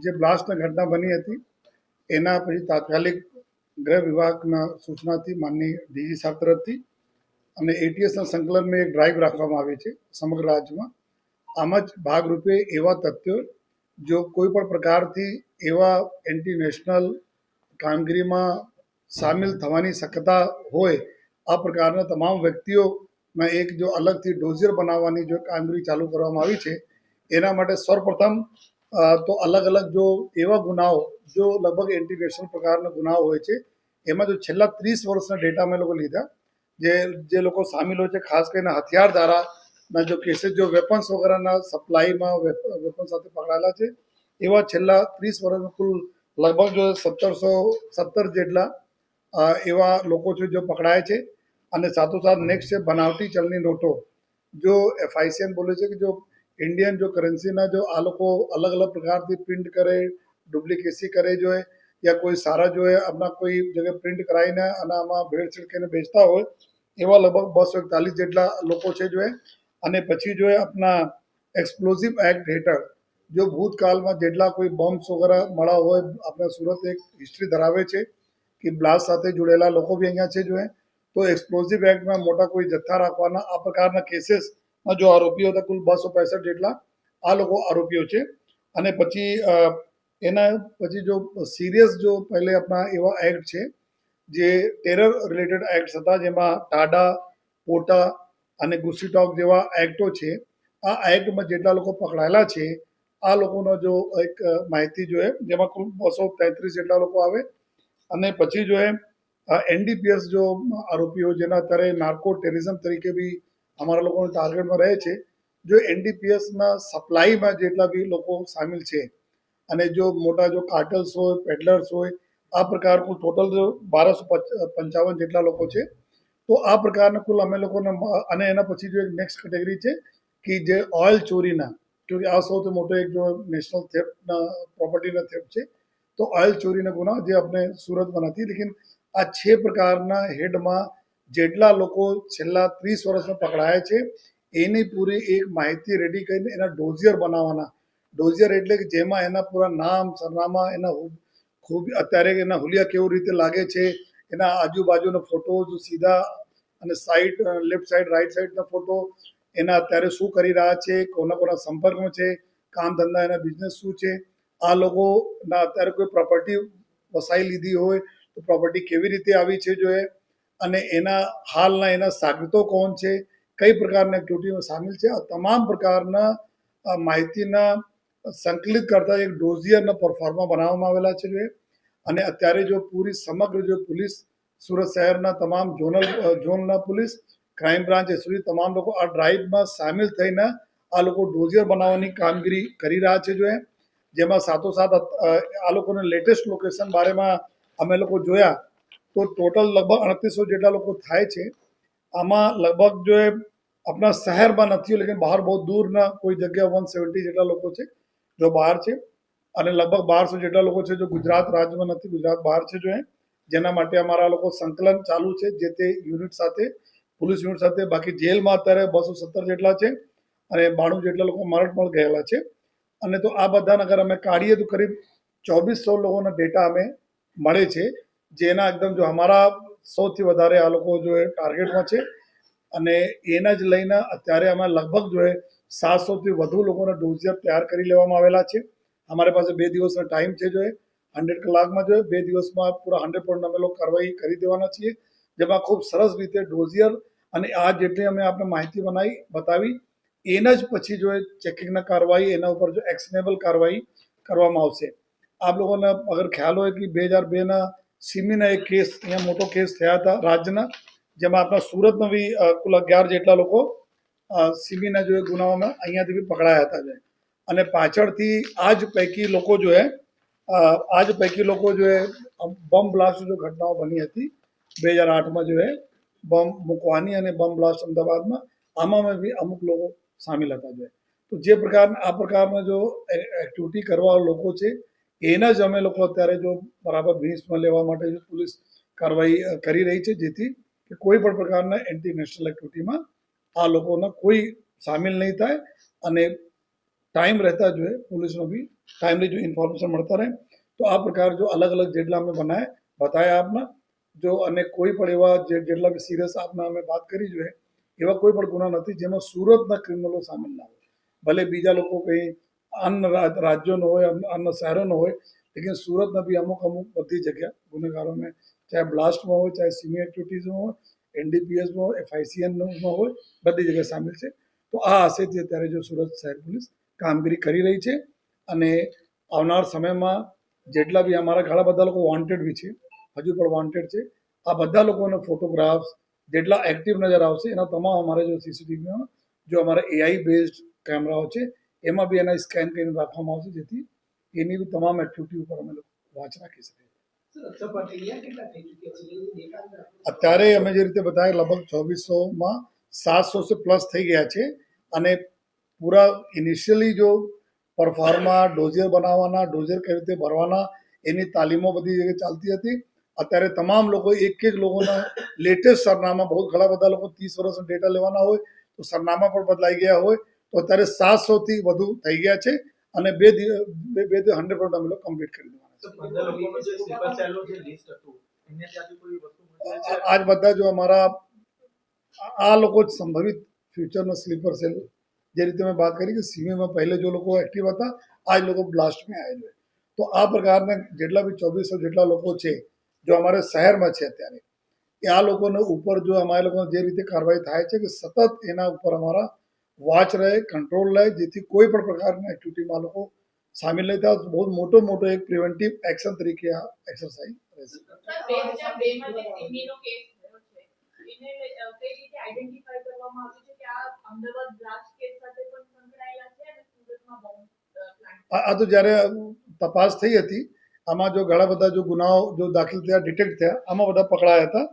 જે બ્લાસ્ટની ઘટના બની હતી એના પછી તાત્કાલિક ગૃહ વિભાગના સૂચનાથી માનનીય ડીજી સાહેબ તરફથી અને એટીએસના સંકલનમાં એક ડ્રાઈવ રાખવામાં આવી છે સમગ્ર રાજ્યમાં. આમ જ ભાગરૂપે એવા તથ્યો જો કોઈ પણ પ્રકારથી એવા એન્ટી નેશનલ કામગીરીમાં સામેલ થવાની શક્યતા હોય આ પ્રકારના તમામ વ્યક્તિઓના એક જો અલગથી ડોઝિયર બનાવવાની જો કામગીરી ચાલુ કરવામાં આવી છે. એના માટે સર્વપ્રથમ તો અલગ અલગ જો એવા ગુનાઓ જો લગભગ એન્ટી નેશનલ પ્રકારના ગુનાઓ હોય છે એમાં જો છેલ્લા 30 વર્ષના ડેટા અમે લોકો લીધા જે લોકો સામેલ હોય છે, ખાસ કરીને હથિયાર ધારાના જો કેસીસ જો વેપન્સ વગેરેના સપ્લાયમાં વેપન સાથે પકડાયેલા છે એવા છેલ્લા 30 વર્ષમાં કુલ લગભગ જો 1717 જેટલા એવા લોકો છે જો પકડાય છે. અને સાથોસાથ નેક્સ્ટ છે બનાવટી ચલણી નોટો જો FICN બોલે છે કે જો ઇન્ડિયન જો કરન્સીના જો આ લોકો અલગ અલગ પ્રકારથી પ્રિન્ટ કરે, ડુપ્લિકેસી કરે જો યા કોઈ સારા જો આપણા કોઈ જગ્યાએ પ્રિન્ટ કરાવીને અને આમાં ભેળસેળ કરીને બેચતા હોય એવા લગભગ 241 જેટલા લોકો છે જો અને પછી જો આપણા એક્સપ્લોઝિવ એક્ટ હેઠળ જો ભૂતકાળમાં જેટલા કોઈ બોમ્બ્સ વગેરે મળ્યા હોય, આપણે સુરત એક હિસ્ટ્રી ધરાવે છે કે બ્લાસ્ટ સાથે જોડેલા લોકો બી અહીંયા છે જો તો એક્સપ્લોઝિવ એક્ટમાં મોટા કોઈ જથ્થા રાખવાના આ પ્રકારના કેસીસમાં જો આરોપીઓ હતા કુલ 265 જેટલા આ લોકો આરોપીઓ છે. અને પછી એના પછી જો સિરિયસ જો પહેલે આપણા એવા એક્ટ છે જે ટેરર રિલેટેડ એક્ટ હતા જેમાં ટાડા, પોટા અને ગુસ્સીટોક જેવા એક્ટો છે. આ એક્ટમાં જેટલા લોકો પકડાયેલા છે આ લોકોનો જો એક માહિતી જોઈએ જેમાં કુલ 233 જેટલા લોકો આવે. અને પછી જો NDPS જો આરોપીઓ જેના અત્યારે નાર્કો ટેરરિઝમ તરીકે બી અમારા લોકોના ટાર્ગેટમાં રહે છે. જો NDPSના સપ્લાયમાં જેટલા બી લોકો સામેલ છે અને જો મોટા જો કાર્ટલ્સ હોય, પેડલર્સ હોય આ પ્રકાર કુલ ટોટલ જો 1255 જેટલા લોકો છે. તો આ પ્રકારના કુલ અમે લોકોને અને એના પછી જો એક નેક્સ્ટ કેટેગરી છે કે જે ઓઇલ ચોરીના, ક્યોંકિ આ સૌથી મોટો એક જો નેશનલ થેફ્ટના પ્રોપર્ટીના થેફ્ટ છે તો ઓઇલ ચોરીના ગુના જે આપણે સુરતમાં નથી લેકિન આ 6 પ્રકારના હેડમાં જેટલા લોકો છેલ્લા 30 વર્ષમાં પકડાયા છે એની પૂરી એક માહિતી રેડી કરીને એના ડોઝિયર બનાવવાના. ડોઝિયર એટલે કે જેમાં એના પૂરા નામ, સરનામા, એના ખૂબ અત્યારે એના હુલિયા કેવી રીતે લાગે છે, એના આજુબાજુના ફોટો જો સીધા અને સાઈડ, લેફ્ટ સાઈડ, રાઈટ સાઈડના ફોટો, એના અત્યારે શું કરી રહ્યા છે, કોના સંપર્કમાં છે, કામ ધંધા એના બિઝનેસ શું છે, આ લોકોના અત્યારે કોઈ પ્રોપર્ટી વસાઈ લીધી હોય તો પ્રોપર્ટી કેવી રીતે આવી છે જો અને એના હાલના એના સાગરીતો કોણ છે, કઈ પ્રકારના એક્ટિવિટીમાં સામેલ છે, આ તમામ પ્રકારના માહિતીના સંકલિત કરતા એક ડોઝિયરના પરફોર્મા બનાવવામાં આવેલા છે. અને અત્યારે જો પૂરી સમગ્ર જો પોલીસ સુરત શહેરના તમામ ઝોનના પોલીસ, ક્રાઇમ બ્રાન્ચ સુધી તમામ લોકો આ ડ્રાઈવમાં સામેલ થઈને આ લોકો ડોઝિયર બનાવવાની કામગીરી કરી રહ્યા છે જો જેમાં સાથોસાથ આ લોકોને લેટેસ્ટ લોકેશન બારેમાં અમે લોકો જોયા તો ટોટલ લગભગ 3800 જેટલા લોકો થાય છે. આમાં લગભગ જો આપણા શહેરમાં નથી લેકિન બહાર બહુ દૂરના કોઈ જગ્યા 170 જેટલા લોકો છે જો બહાર છે. અને લગભગ 1200 જેટલા લોકો છે જો ગુજરાત રાજ્યમાં નથી, ગુજરાત બહાર છે જો જેના માટે અમારા લોકો સંકલન ચાલુ છે જે તે યુનિટ સાથે, પોલીસ યુનિટ સાથે. બાકી જેલમાં અત્યારે 217 જેટલા છે અને 92 જેટલા લોકો મરણમાં ગયેલા છે. અને તો આ બધાને અગર અમે કાઢીએ તો કરીબ 2400 લોકોના ડેટા અમે મળે છે જેના એકદમ જો અમારા સૌથી વધારે આ લોકો જો ટાર્ગેટમાં છે. અને એના જ લઈને અત્યારે અમે લગભગ જો 700થી વધુ લોકોના ડોઝિયર તૈયાર કરી લેવામાં આવેલા છે. અમારી પાસે 2 દિવસનો ટાઈમ છે જો 100 કલાકમાં જો 2 દિવસમાં પૂરા 100% અમે લોકો કાર્યવાહી કરી દેવાના છીએ જેમાં ખૂબ સરસ રીતે ડોઝિયર અને આ જેટલી અમે આપણે માહિતી બતાવી એના જ પછી જો ચેકિંગના કાર્યવાહી એના ઉપર જો એક્શનેબલ કાર્યવાહી કરવામાં આવશે. આપ લોકોને અગર ખ્યાલ હોય કે 2002ના સિમીના એક કેસ, અહીંયા મોટો કેસ થયા હતા રાજ્યના, જેમાં આપણા સુરતમાં બી કુલ 11 જેટલા લોકો સિમીના જો ગુનાઓમાં અહીંયાથી બી પકડાયા હતા અને પાછળથી આ જ પૈકી લોકો જો બોમ્બ બ્લાસ્ટ જો ઘટનાઓ બની હતી 2008માં જો બોમ્બ મૂકવાની અને બોમ્બ બ્લાસ્ટ અમદાવાદમાં, આમાં બી અમુક લોકો સામેલ હતા જો. તો જે આ પ્રકારના જો એક્ટિવિટી કરવા લોકો છે એના જ અમે લોકો અત્યારે જો બરાબર ભીંસમાં લેવા માટે જો પોલીસ કાર્યવાહી કરી રહી છે જેથી કે કોઈ પણ પ્રકારના એન્ટી નેશનલ એક્ટિવિટીમાં આ લોકોના કોઈ સામેલ નહીં થાય અને ટાઈમ રહેતા જોઈએ પોલીસનો બી टाइमली जो इन्फॉर्मेशन મળતા રહે. તો આ પ્રકાર જો અલગ અલગ જેટલા અમે બતાયા આપના જો અને કોઈ પણ એવા જેટલા બી સિરિયસ આપના અમે વાત કરી જોઈએ એવા કોઈ પણ ગુના નથી જેમાં સુરતના ક્રિમિનલો સામેલ ના હોય. ભલે બીજા લોકો કંઈ અન્ય રાજ્યોનો હોય અન્ય શહેરોનો હોય લેकिन સુરતના બી અમુક બધી જગ્યા ગુનેગારોને ચાહે બ્લાસ્ટમાં હોય ચાહે સિમી એક્ટિવિટીઝમાં હોય એનડીપીએસમાં હોય એફઆઈસીએનમાં હોય બધી જગ્યાએ સામેલ છે. તો આ આશયથી અત્યારે જો સુરત શહેર પોલીસ કામગીરી કરી રહી છે અને આવનાર સમયમાં જેટલા બી અમારા ઘણા બધા લોકો વોન્ટેડ બી છે હજુ પણ વોન્ટેડ છે આ બધા લોકોને ફોટોગ્રાફ્સ જેટલા એક્ટિવ નજર આવશે એના તમામ અમારે જો સીસીટીવીમાં જો અમારા એઆઈ બેઝડ કેમેરાઓ છે એમાં બી એના સ્કેન કરીને રાખવામાં આવશે જેથી એની બી તમામ એક્ટિવિટી ઉપર અમે લોકો વોચ રાખી શકીએ. અત્યારે અમે જે રીતે બતાવ્યા લગભગ 2400માં 700 પ્લસ થઈ ગયા છે અને પૂરા ઇનિશિયલી જો પરફોર્મા ડોઝિયર બનાવવાના ડોઝિયર કઈ રીતે ભરવાના એની તાલીમો બધી જગ્યાએ ચાલતી હતી. અત્યારે તમામ લોકો એક એક લોકોના લેટેસ્ટ સરનામા બહુ ઘણા બધા લોકો 30 વર્ષનો ડેટા લેવાના હોય તો સરનામા પણ બદલાઈ ગયા હોય તો અત્યારે 700થી વધુ થઈ ગયા છે અને 100% અમે લોકો કમ્પ્લીટ કરી દેવાના. આજ બધા જો અમારા આ લોકો જ સંભવિત ફ્યુચરના સ્લીપર સેલ જે રીતે મેં વાત કરી કે સીમીમાં પહેલે જો લોકો એક્ટિવ હતા આજ લોકો બ્લાસ્ટમાં આવેલા તો આ પ્રકારના જેટલા બી 2400 જેટલા લોકો છે જો અમારા શહેરમાં છે અત્યારે એ આ લોકોને ઉપર જો અમારા લોકો જે રીતે કાર્યવાહી થાય છે કે સતત એના ઉપર અમારા વોચ રહે કંટ્રોલ રહે જેથી કોઈ પણ પ્રકારના એક્ટિવિટીમાં લોકો સામેલ નહીં થાય. બહુ મોટો એક પ્રિવેન્ટિવ એક્શન તરીકે આ એક્સરસાઇઝ રહેશે. આ તો જ્યારે તપાસ થઈ હતી આમાં જો ઘણા બધા જો ગુનાઓ જો દાખલ થયા ડિટેક્ટ થયા આમાં બધા પકડાયા હતા.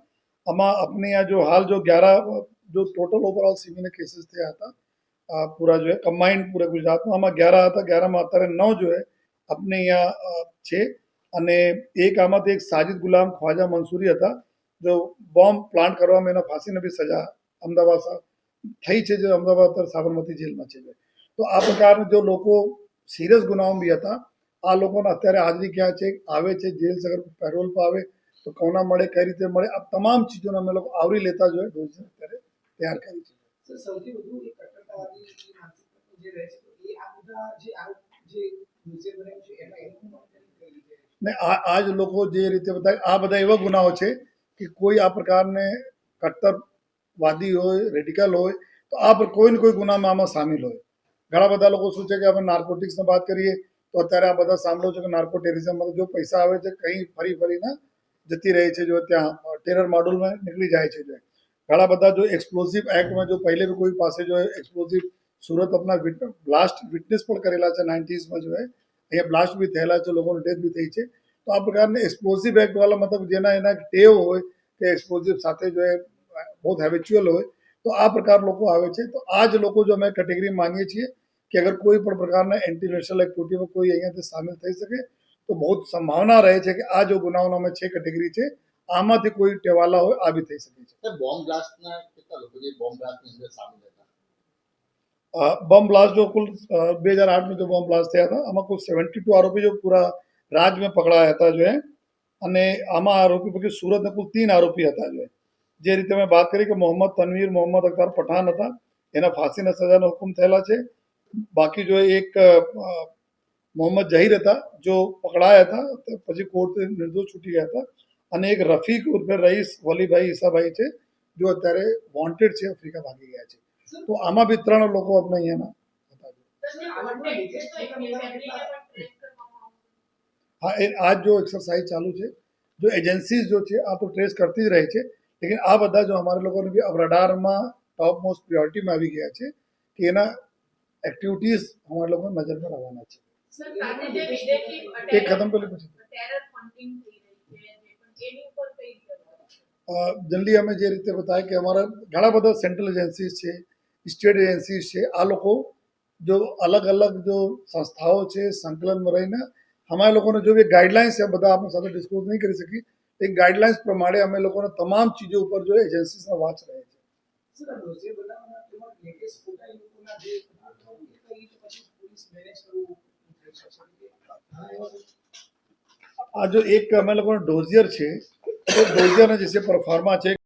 આમાં अपने यहाँ जो हाल जो 11 जो टोटल ओवरऑल सीमी केसेस થયા હતા पूरा जो है कम्बाइंड पूरे गुजरातમાં આમાં 11 હતા 11માં અત્યારે 9 जो है अपने यहाँ છે અને એક આમાંથી એક સાજિદ ગુલામ ખ્વાજા મંસૂરી હતા જો બોમ્બ પ્લાન્ટ કરવામાં એના ફાંસીને બી સજા અમદાવાદ થઈ છે જે અમદાવાદ સાબરમતી જેલમાં છે. તો આ પ્રકારના જો લોકો સિરિયસ ગુનાઓ બી હતા આ લોકોને અત્યારે હાજરી ક્યાં છે આવે છે જેલ અગર પેરોલ પર આવે તો કોના મળે કઈ રીતે મળે આ તમામ ચીજોને અમે લોકો આવરી લેતા જોઈએ ડોઝ અત્યારે તૈયાર કરી છે. સૌથી વધુ એક કટ્ટરતાવાદી જે રહે છે એ આ બધા જે આરોપ જે મ્યુઝિયમ બનાવ્યું છે એમાં એનું ને આ જ લોકો જે રીતે બતાવે આ બધા એવા ગુનાઓ છે કે કોઈ આ પ્રકારને કટ્ટરવાદી હોય રેડિકલ હોય તો આ કોઈ ને કોઈ ગુનામાં આમાં સામેલ હોય. ઘણા બધા લોકો શું છે કે આપણે નાર્કોટિક્સની વાત કરીએ તો અત્યારે આ બધા સાંભળો છો કે નાર્કો ટેરિઝમમાં જો પૈસા આવે છે કંઈ ફરીને જતી રહે છે જો ત્યાં ટેરર મોડ્યુલમાં નીકળી જાય છે. જો ઘણા બધા જો એક્સપ્લોઝિવ એક્ટમાં જો પહેલે બી કોઈ પાસે જો એક્સપ્લોઝિવ સુરત अपना બ્લાસ્ટ વિટનેસ પણ કરેલા છે 90sમાં જો અહીંયા બ્લાસ્ટ બી થયેલા છે લોકોની ડેથ બી થઈ છે. તો આ પ્રકારના એક્સપ્લોઝિવ એક્ટ વાળા મતલબ જેના એના ટેવ હોય કે એક્સપ્લોઝિવ સાથે જો બહુ હેબિચ્યુઅલ હોય તો આ પ્રકાર લોકો આવે છે. તો આ જ લોકો જો અમે કેટેગરી માનીએ છીએ કે અગર કોઈ પણ પ્રકારના એન્ટી નેશનલ એક્ટિવિટીમાં કોઈ અહીંયાથી સામેલ થઈ શકે તો બહુ સંભાવના રહે છે કે આ જો ગુનાઓનો અમે 6 કેટેગરી છે આમાંથી કોઈ ટેવાલા હોય આ બી થઈ શકે છે. બોમ્બ બ્લાસ્ટના કેટલા લોકો જે બોમ્બ બ્લાસ્ટની અંદર સામેલ હતા? बम ब्लास्ट जो कुल 2008 में जो बम ब्लास्ट થયા હતા આમાં કુલ 72 આરોપી जो पूरा राज्य में पकड़ाया था जो है અને આમાં આરોપી પૈકી સુરતના કુલ 3 આરોપી હતા जो જે રીતે મેં વાત કરી કે મોહમ્મદ તનવીર મોહમ્મદ અખ્તર પઠાણ હતા એના ફાંસીના સજાનો હુકમ થયેલા છે. બાકી જો એક મોહમ્મદ જહીર હતા જો પકડાયા હતા પછી કોર્ટથી નિર્દોષ છૂટી ગયા હતા અને એક રફીક ઉર્ફે રઈસ વલીભાઈ ઈસાભાઈ છે જો અત્યારે વોન્ટેડ છે આફ્રિકા ભાગી ગયા છે. તો આમાં બી 3 લોકો આપણે અહીંયાના હતા. હા આજ જો એક્સરસાઇઝ ચાલુ છે જો એજન્સીઝ જો છે આ તો ટ્રેસ કરતી જ રહે છે લેकिन આ બધા જો અમારા લોકોને બી अब રડારમાં ટોપ મોસ્ટ પ્રાયોરિટીમાં આવી ગયા છે કે એના એક્ટિવિટીઝ અમારા લોકો નજરમાં આવવાના છે. એક ખતમ કરી પછી જલ્દી અમે જે રીતે બતાવ્યા કે અમારા ઘણા બધા સેન્ટ્રલ એજન્સીઝ છે સ્ટેટ એજન્સીઝ છે આ લોકો જો અલગ અલગ જો સંસ્થાઓ છે સંકલનમાં રહીને અમારા લોકોને જો બી ગાઈડલાઇન્સ છે બધા આપણી સાથે ડિસ્કલોઝ નહીં કરી શકી એ ગાઈડલાઇન્સ પ્રમાણે અમે લોકોને તમામ ચીજો ઉપર જો એજન્સીસના વાંચ રહે છે. આ જો એક અમે લોકોનો ડોઝિયર છે એ ડોઝિયર જैसे પરફોર્मा છે